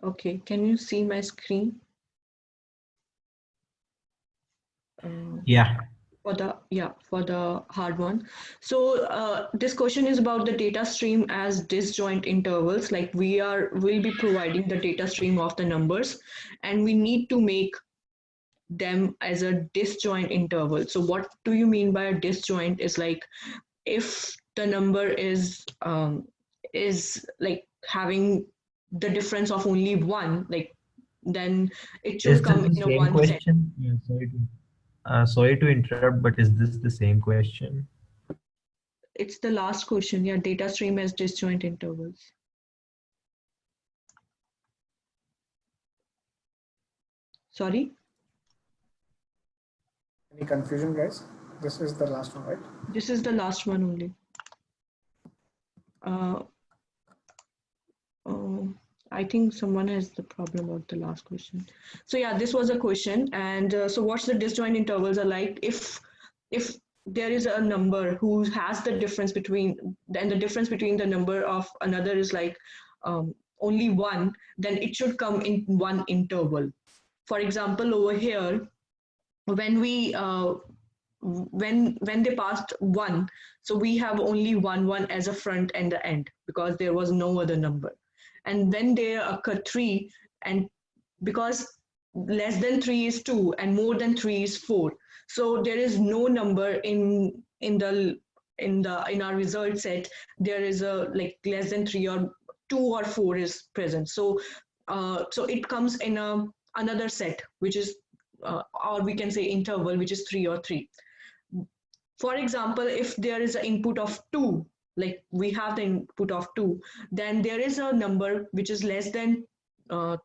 Okay, can you see my screen? Yeah. For the hard one. So this question is about the data stream as disjoint intervals. Like will be providing the data stream of the numbers, and we need to make them as a disjoint interval. So what do you mean by a disjoint? Is like if the number is like having the difference of only one, like then it Is should this come the in a same one set. question? Yeah, sorry to interrupt, but is this the same question? It's the last question. Yeah, data stream as disjoint intervals. Sorry, Any confusion, guys? This is the last one, right? this is the last one only. Uh, I think someone has the problem about the last question. So yeah, this was a question. And so what's the disjoint intervals are like? If there is a number who has the difference between, then the difference between the number of another is like only one, then it should come in one interval. For example, over here, when we when they passed one, so we have only one as a front and the end because there was no other number. And when there occur three, and because less than three is two and more than three is four, so there is no number in our result set. There is a like less than three or two or four is present. So so it comes in another set, which is or we can say interval, which is three or three. For example, if there is an input of two, like we have the input of two, then there is a number which is less than uh,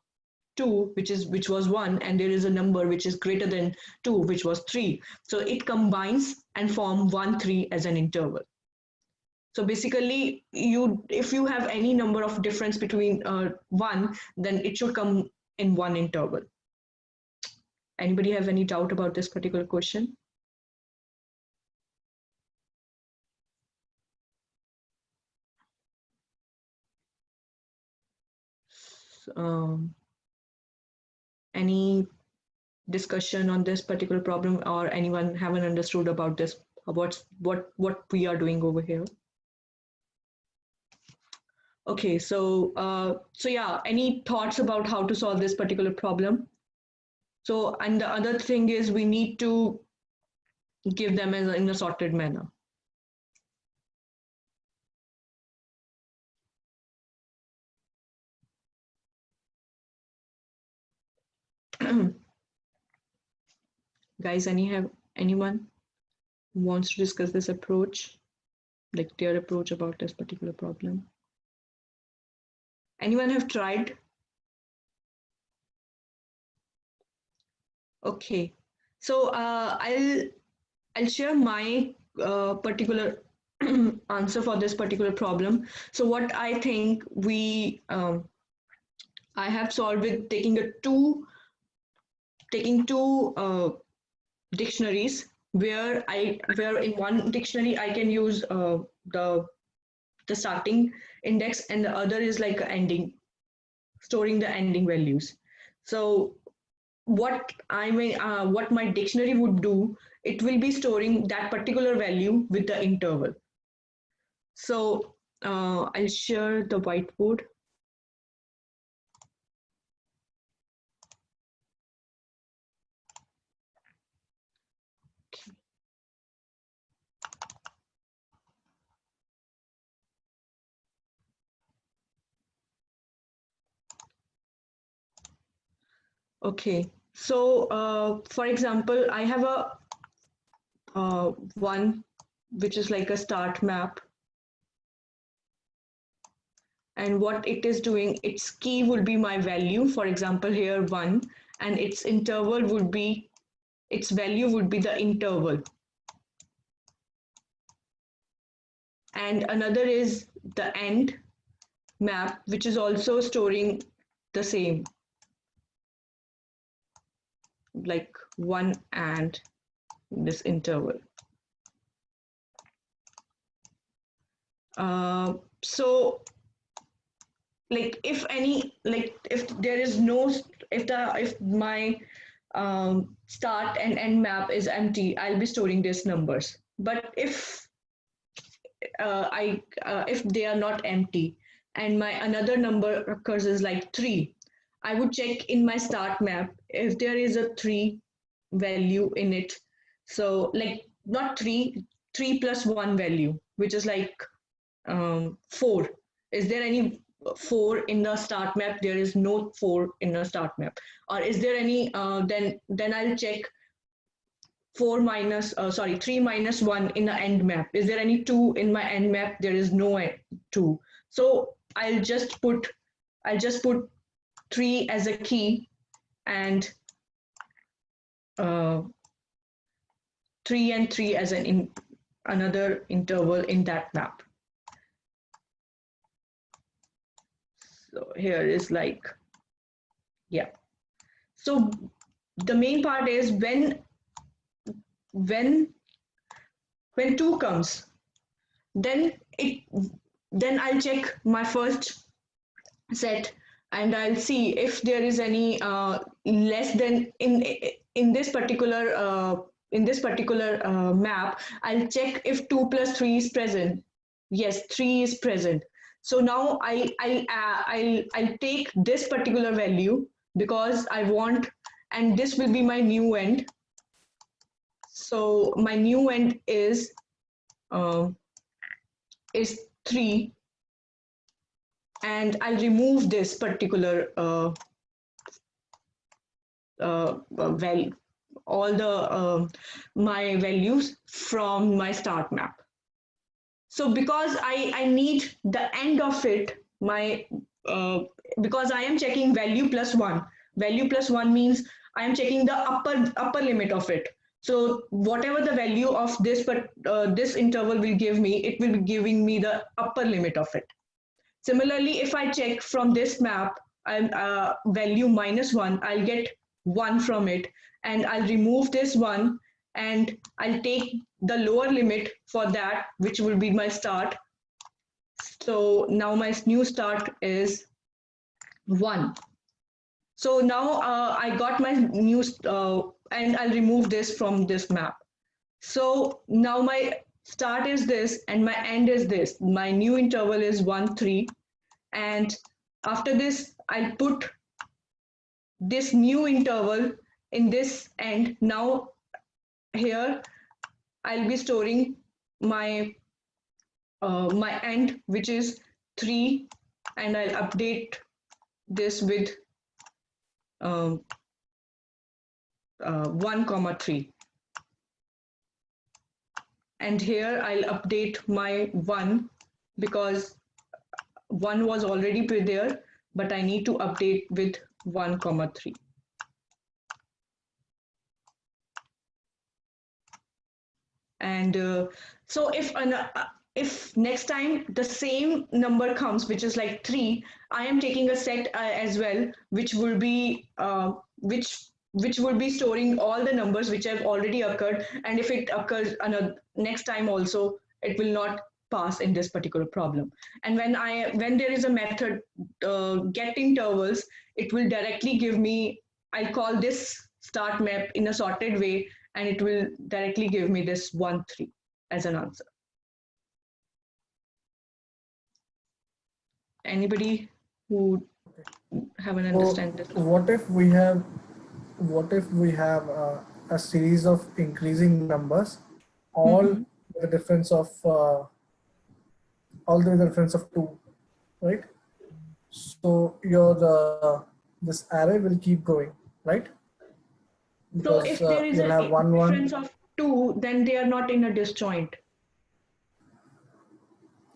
two, which was one, and there is a number which is greater than two, which was three. So it combines and form one three as an interval. So basically, if you have any number of difference between one, then it should come in one interval. Anybody have any doubt about this particular question? Um, any discussion on this particular problem, or anyone haven't understood about this, what we are doing over here? Okay, so so yeah, any thoughts about how to solve this particular problem? So, and the other thing is we need to give them in a sorted manner. Guys, anyone who wants to discuss this approach, like their approach about this particular problem? Anyone have tried? Okay, so I'll share my particular answer for this particular problem. So what I think I have solved with taking two dictionaries, where in one dictionary I can use the starting index, and the other is like ending, storing the ending values. So what my dictionary would do, it will be storing that particular value with the interval. So I'll share the whiteboard. Okay, so for example, I have a one which is like a start map, and what it is doing, its key will be my value, for example here one, and its interval would be, its value would be the interval, and another is the end map, which is also storing the same, like one and this interval. So like if any, like if there is no, if my start and end map is empty, I'll be storing these numbers. But if they are not empty and my another number occurs is like 3, I would check in my start map if there is a 3 value in it. So like not 3, 3 plus 1 value, which is like 4. Is there any 4 in the start map? There is no 4 in the start map. Or is there any, then I'll check 3 minus 1 in the end map. Is there any 2 in my end map? There is no 2. So I'll just put 3 as a key, and uh, 3 and 3 as another interval in that map. So here is like, yeah. So the main part is when 2 comes, then I'll check my first set and I'll see if there is any less than in this particular map. I'll check if 2 plus 3 is present. Yes, 3 is present. So now I'll take this particular value because I want, and this will be my new end. So my new end is 3, and I'll remove this particular value, all the my values from my start map. So because I need the end of it, because I am checking value plus 1. Value plus 1 means I am checking the upper limit of it. So whatever the value of this interval will give me, it will be giving me the upper limit of it. Similarly, if I check from this map, value minus 1, I'll get 1 from it, and I'll remove this 1, and I'll take the lower limit for that, which will be my start. So now my new start is 1. So now I got my new, and I'll remove this from this map. So now my start is this and my end is this. My new interval is 1, 3. And after this, I'll put this new interval in this end. Now here, I'll be storing my my end, which is 3, and I'll update this with 1, 3. And here I'll update my 1 because 1 was already there, but I need to update with 1, 3. And so if next time the same number comes, which is like 3, I am taking a set as well, which will be which will be storing all the numbers which have already occurred. And if it occurs next time also, it will not pass in this particular problem. And when there is a method get intervals, it will directly give me, I'll call this start map in a sorted way, and it will directly give me this 1, 3 as an answer. Anybody who haven't understand this? What if we have a series of increasing numbers, all the difference of 2, right? So your this array will keep going, right? So if there is a difference of 2, then they are not in a disjoint.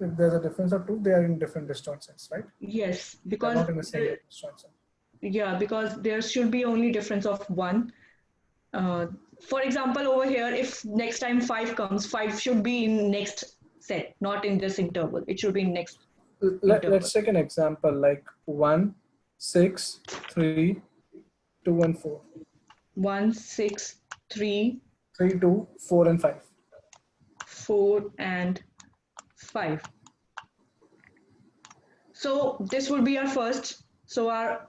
If there's a difference of 2, they are in different disjoint sets, right? Yes, because they're not in the same disjoint set. Yeah, because there should be only difference of 1. For example, over here, if next time 5 comes, 5 should be in next set, not in this interval. It should be in next interval. Let's take an example like 1, 6, 3, 2, and 4. 1, 6, 3, 3, 2, 4, and 5. 4 and 5. So this would be our first. So our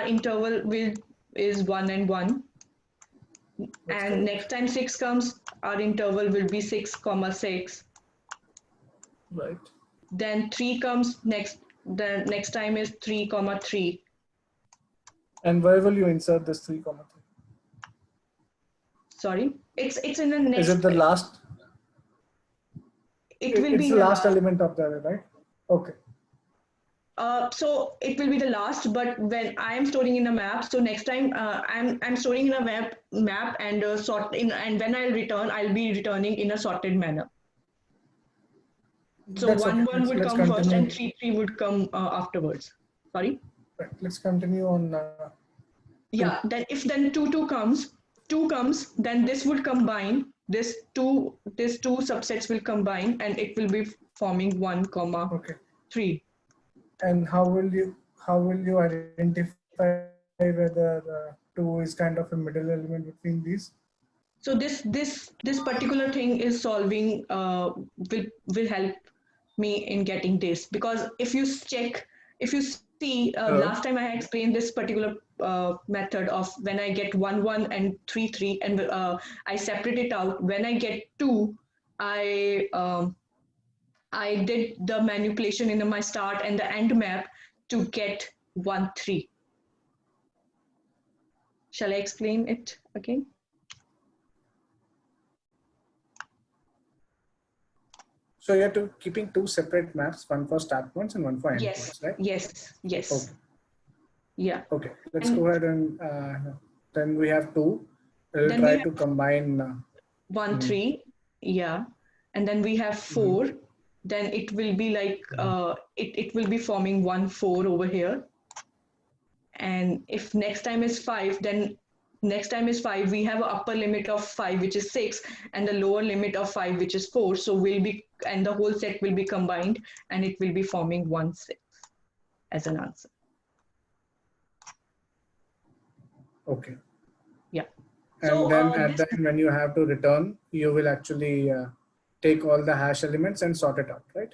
interval is 1 and 1. That's And correct. next time 6 comes, our interval will be 6 comma 6. Right. Then 3 comes next. The next time is 3 comma 3. And where will you insert this 3 comma 3? Sorry, it's in the Is next. it the last? It will It's be the in the last last. element of the array, right? Okay. So it will be the last, but when I am storing in a map, so next time I'm storing in a map and sort in, and when I'll return, I'll be returning in a sorted manner. So That's okay. 1 1 would Let's come first and continue. 3 3 would come afterwards. Sorry. Right. Let's continue on. Yeah. Then if then 2 comes, then this would combine. This two subsets will combine, and it will be forming 1 comma Okay. 3. And how will you identify whether 2 is kind of a middle element between these? So this particular thing is solving will help me in getting this, because if you see last time I had explained this particular method of when I get 1 1 and 3 3, and I separate it out. When I get 2, I I did the manipulation in my start and the end map to get 1 3. Shall I explain it again? So you're keeping 2 separate maps, one for start points and one for end Yes, points, right? yes, yes. Okay. Yeah. Okay. Let's And go ahead and then we have 2. We'll then we try have to combine. 1 3, yeah, and then we have 4. Then it will be like it will be forming 1 4 over here. And if next time is 5, then next time is 5, we have an upper limit of 5, which is 6, and the lower limit of 5, which is 4. So we'll be, and the whole set will be combined, and it will be forming 1 6 as an answer. Okay. Yeah. And So then at the end, when you have to return, you will actually take all the hash elements and sort it out, right?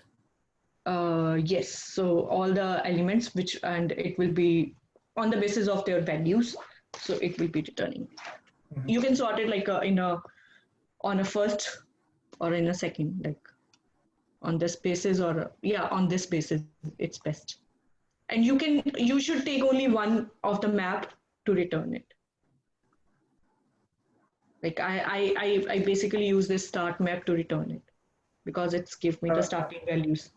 Yes. So all the elements, which, and it will be on the basis of their values. So it will be returning. You can sort it like on a first or in a second, like on this basis, or yeah, on this basis, it's best. And you should take only one of the map to return it. Like I basically use this start map to return it, because it's give me the starting values.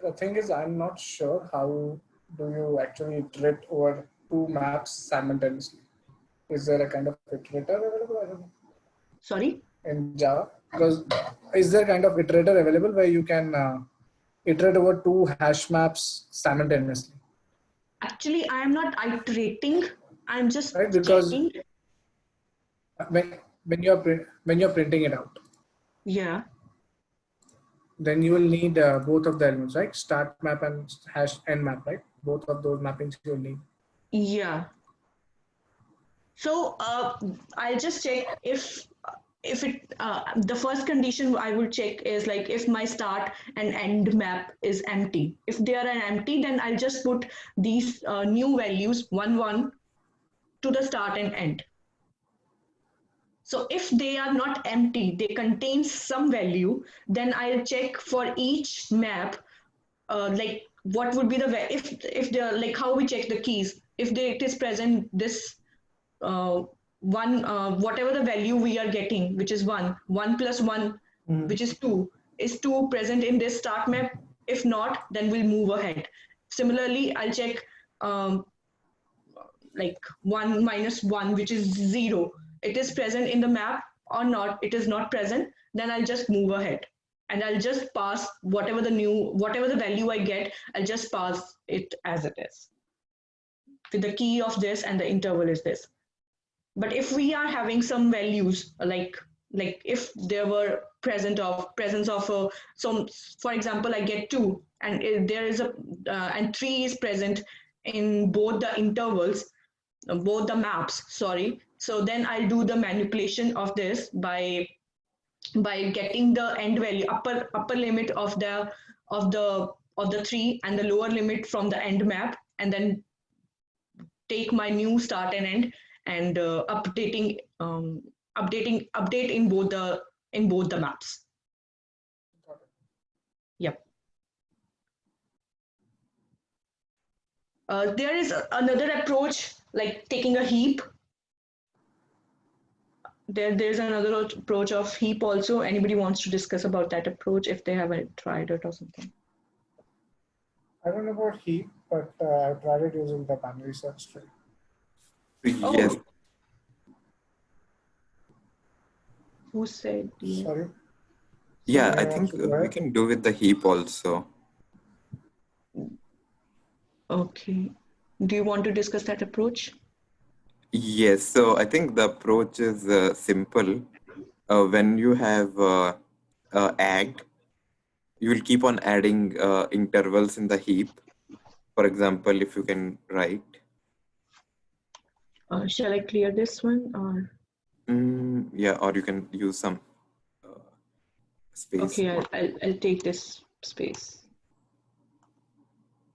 The thing is, I'm not sure how do you actually iterate over 2 maps simultaneously. Is there a kind of iterator available? I don't know. Sorry? In Java? Because is there kind of iterator available where you can iterate over 2 hash maps simultaneously? Actually, I am not iterating. I'm just right, because checking. When you're printing it out, Yeah. then you will need both of the elements, right? Start map and hash end map, right? Both of those mappings you'll need. Yeah. So I'll just check if it the first condition I would check is like if my start and end map is empty. If they are empty, then I'll just put these new values 1 1 to the start and end. So if they are not empty, they contain some value, then I'll check for each map, like what would be the if they're like how we check the keys. If it is present this one whatever the value we are getting, which is 1 plus 1, which is 2, is 2 present in this start map? If not, then we'll move ahead. Similarly, I'll check like 1 minus 1, which is 0. It is present in the map or not? It is not present, then I'll just move ahead, and I'll just pass whatever the value I get, I'll just pass it as it is with the key of this, and the interval is this. But if we are having some values, like if there were presence of some, for example, I get 2, and there is a and 3 is present in both the intervals, both the maps, sorry. So then I'll do the manipulation of this by getting the end value, upper limit of of the 3 and the lower limit from the end map, and then take my new start and end, and update in both the maps. Got it. Yep. There is another approach like taking a heap. There's another approach of heap also. Anybody wants to discuss about that approach if they haven't tried it or something? I don't know about Heap, but I've tried it using the binary search tree. Yes. Oh, who said yes? Sorry. Yeah, Someone I wants think to go we ahead? can do with the heap also. Okay. Do you want to discuss that approach? Yes, so I think the approach is simple. When you have add, you will keep on adding intervals in the heap. For example, if you can write. Shall I clear this one or? Yeah, or you can use some space. Okay, I'll take this space.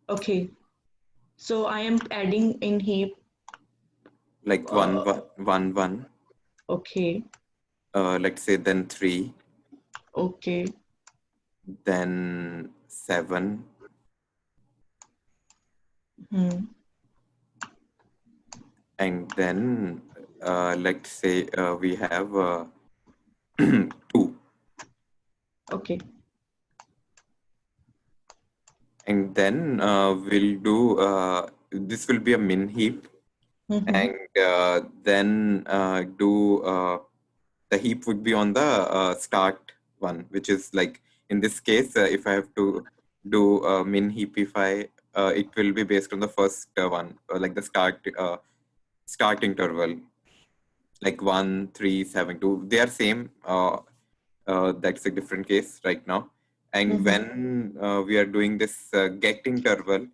Okay, so I am adding in heap. Like 1, 1, 1. Okay, Let's say then 3, okay, then 7, and then let's say we have 2. okay, And then we'll do, this will be a min heap. And then do, the heap would be on the start one, which is like, in this case, if I have to do min heapify, it will be based on the first one, like the start interval, like 1, 3, 7, 2. They are same. That's a different case right now. And when we are doing this get interval,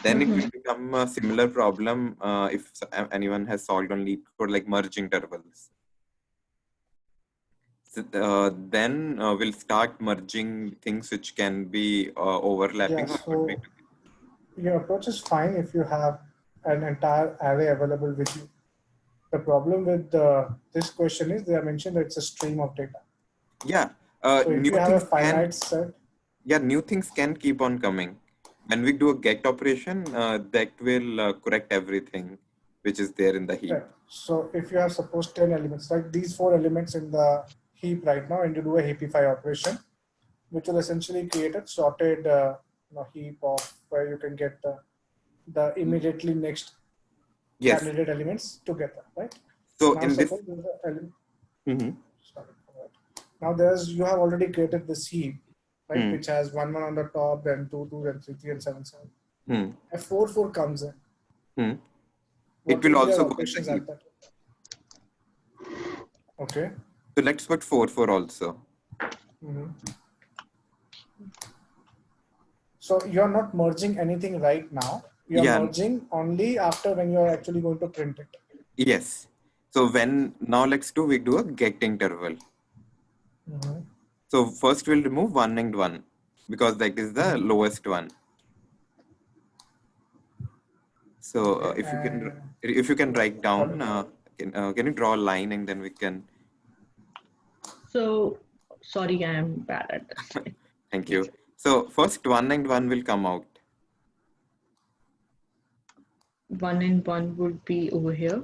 then it will become a similar problem if anyone has solved on Leetcode, like merge intervals. So, then we'll start merging things which can be overlapping. Yeah, so your approach is fine if you have an entire array available with you. The problem with this question is they have mentioned that it's a stream of data. Yeah. So if New you have a things finite set, new things can keep on coming. When we do a get operation, that will correct everything which is there in the heap. right. So if you have suppose 10 elements, like these 4 elements in the heap right now, and you do a heapify operation, which will essentially create a sorted heap of where you can get the immediately next Yes. candidate elements together, right? So Now in this, suppose there's an element. Mhm. Sorry for that. Now you have already created this heap, right, which has 1, 1 on the top, then 2, 2, then 3, 3, and 7, 7. If 4, 4 comes in, it will be also your go in the operations heap. at that? Okay. So let's put 4, 4 also. So you're not merging anything right now. You're merging only after when you're actually going to print it. Yes. So now we do a get interval. So first we'll remove 1 and 1 because that is the lowest one. So Okay, if you can write down, can you draw a line and then we can. So sorry, I am bad at this. Thank you. So first 1 and 1 will come out. 1 and 1 would be over here.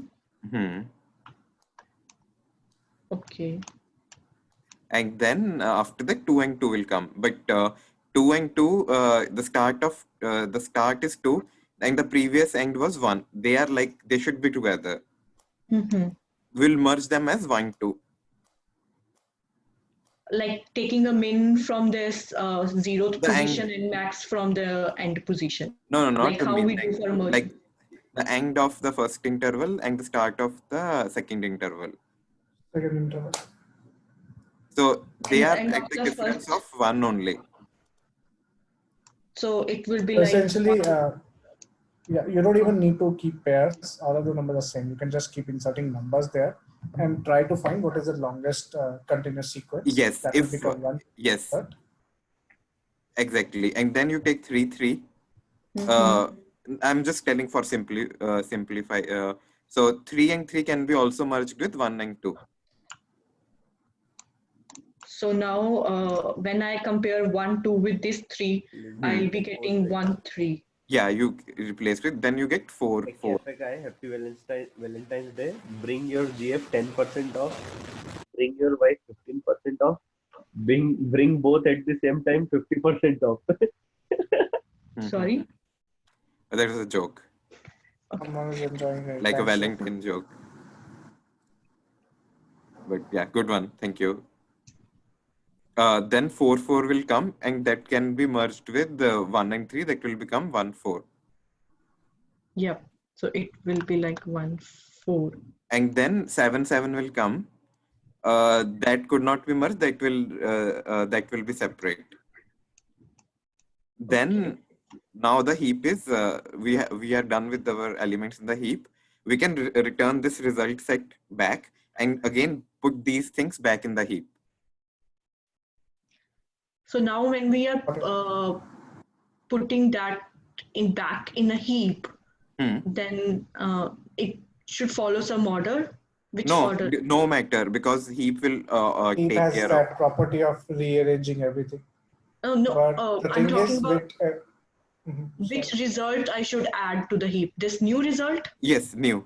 Okay. And then after that 2 and 2 will come. But 2 and 2, the start is 2 and the previous end was 1. They should be together. We'll merge them as 1, 2. Like taking a min from this 0th position and max from the end position. No, not like the how min. we do for merge. Like the end of the first interval and the start of the second interval. So they are at the difference of 1 only. So it will be essentially, you don't even need to keep pairs. All of the numbers are same. You can just keep inserting numbers there and try to find what is the longest continuous sequence. Yes. That will become 1. Yes. Exactly. And then you take 3, 3. I'm just telling for simplify. So 3 and 3 can be also merged with 1 and 2. So now when I compare 1, 2 with this 3, I'll be getting 1, 3. Yeah, you replace it. Then you get 4, 4. Cafe guy, happy Valentine's Day. Bring your GF 10% off. Bring your wife 15% off. Bring both at the same time 50% off. Sorry? That was a joke, Someone is enjoying it. like a Thanks. Valentine joke. But yeah, good one. Thank you. Then 4, 4 will come, and that can be merged with the 1 and 3. That will become 1, 4. Yep. So it will be like 1, 4. And then 7, 7 will come. That could not be merged. That will be separate. Then now the heap is we are done with our elements in the heap. We can return this result set back and again put these things back in the heap. So now when we are putting that back in a heap, then it should follow some order. Which order? No matter, because heap will Heap take has care that of. property of rearranging everything. Oh no, But the I'm thing talking is about with which result I should add to the heap. This new result? Yes, new.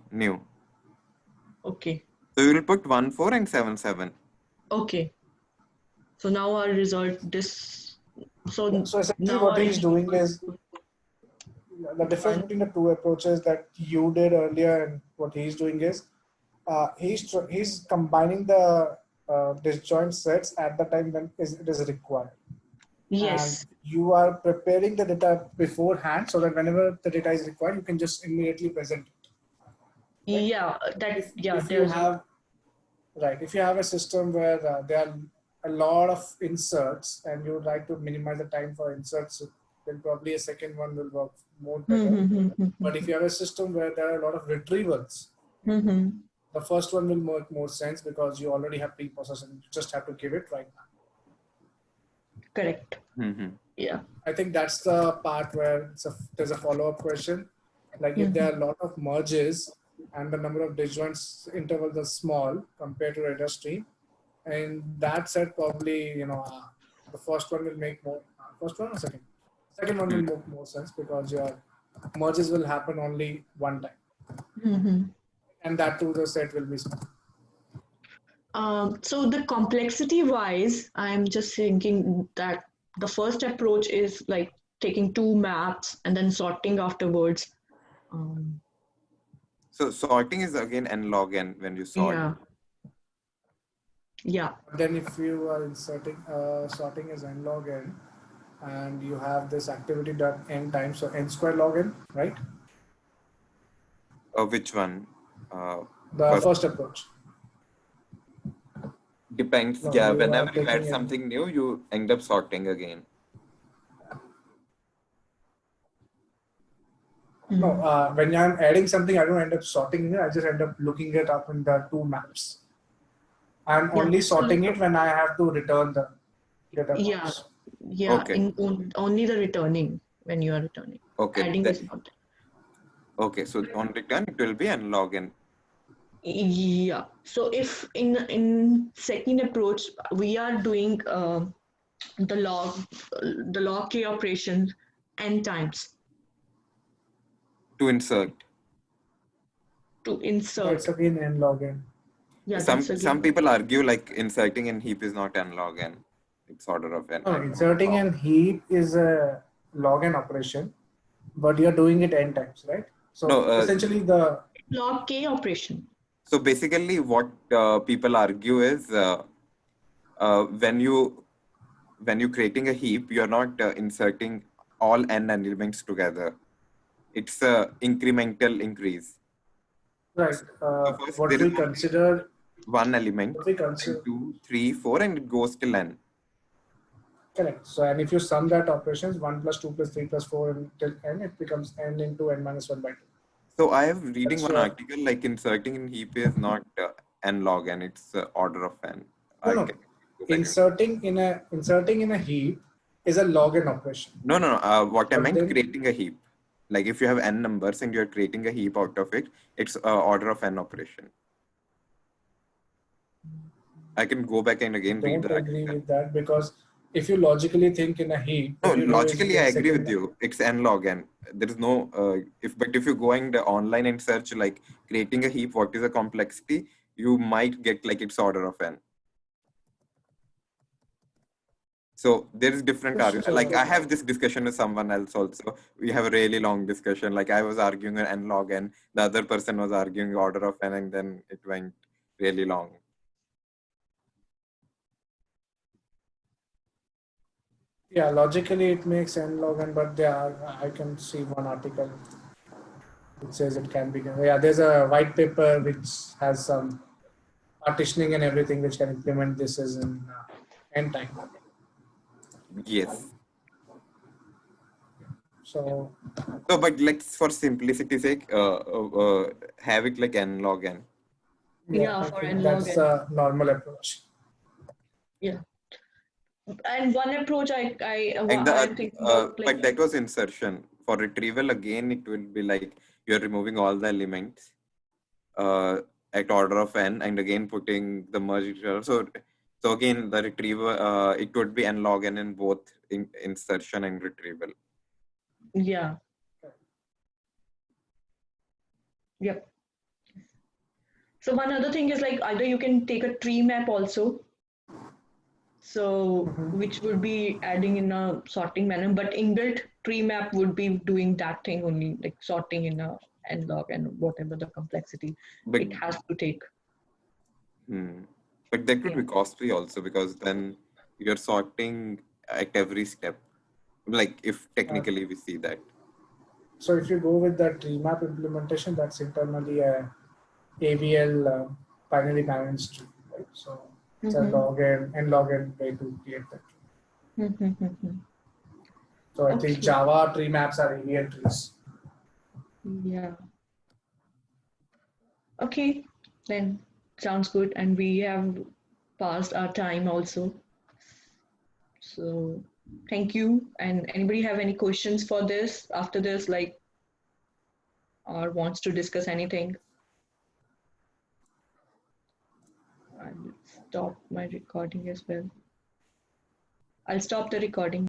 Okay. So we will put 1, 4 and 7, 7. Okay. So now our result this. So essentially now what he's doing is the difference between the two approaches that you did earlier and what he's doing is he's combining the disjoint sets at the time when it is required. Yes. And you are preparing the data beforehand so that whenever the data is required, you can just immediately present it. Right? Yeah. If you have a system where there are a lot of inserts and you would like to minimize the time for inserts, then probably a second one will work more better. But if you have a system where there are a lot of retrievals, the first one will make more sense because you already have pre-processing. You just have to give it right now. Correct. Yeah. I think that's the part where there's a follow-up question. Like if there are a lot of merges and the number of disjoints intervals are small compared to data stream, and that said, probably the first one will make more. First one or second? Second one will make more sense because your merges will happen only one time, and that too the set will be small. So the complexity wise, I'm just thinking that the first approach is like taking two maps and then sorting afterwards. So sorting is again n log n when you sort. Yeah. Then if you are inserting sorting is n log n, and you have this activity done n times, so n square log n, right? Which one? The first approach. Depends. No, yeah, you whenever you are add taking something new, you end up sorting again. No, when I'm adding something, I don't end up sorting it. I just end up looking it up in the two maps. I'm only sorting it when I have to return the data points. Yeah. Okay. Only the returning when you are returning. Okay. Adding is not. Okay. So on return, it will be n log n. Yeah. So if in second approach we are doing the log k operation n times To insert. to insert. It's again n log n. Yeah. Some people argue like inserting in heap is not n log n. It's order of n. No, inserting in heap is a log n operation, but you're doing it n times, right? So essentially the log k operation. So basically what people argue is when you're creating a heap, you're not inserting all n elements together. It's a incremental increase. Right. What we consider one element, what we consider 2, 3, 4, and it goes till n. Correct. So, and if you sum that operations 1 plus 2 plus 3 plus 4 until n, it becomes n into n minus 1 by 2. So I have reading one article like inserting in heap is not n log n, it's order of n. No. Inserting in a heap is a log n operation. No. What I But meant, then, creating a heap. Like if you have n numbers and you're creating a heap out of it, it's order of n operation. I can go back and again read don't the agree article. with that, because if you logically think in a heap, No, what you do is you logically I just sit agree with in. you. It's n log n. There is no if you go in the online and search like creating a heap, what is the complexity? You might get like it's order of n. So there is different argument. Like I have this discussion with someone else also. We have a really long discussion. Like I was arguing n log n, the other person was arguing order of n, and then it went really long. Yeah, logically it makes n log n, but I can see one article which says it can be done. Yeah, there's a white paper which has some partitioning and everything which can implement this as in n time. Yes. So So, but let's for simplicity's sake, have it like n log n. Yeah, I for think n log that's n. a normal approach. Yeah. And one approach And I think about, but like, that was insertion. For retrieval, again, it will be like you're removing all the elements at order of n, and again putting the merged. So again, the retrieval, it would be n log n in both insertion and retrieval. yeah. Yep. So one other thing is like either you can take a tree map also, so which would be adding in a sorting manner, but inbuilt tree map would be doing that thing only, like sorting in a n log and whatever the complexity But it has to take. but that could Yeah. be costly also, because then you're sorting at every step. Like if technically we see that. So if you go with the tree map implementation, that's internally a AVL binary managed tree, right? So it's a log n log n way to create that tree. So I think Okay. Java tree maps are AVL trees. Yeah. Okay, then sounds good. And we have passed our time also. So thank you. And anybody have any questions for this after this, like, or wants to discuss anything? I'll stop my recording as well. I'll stop the recording.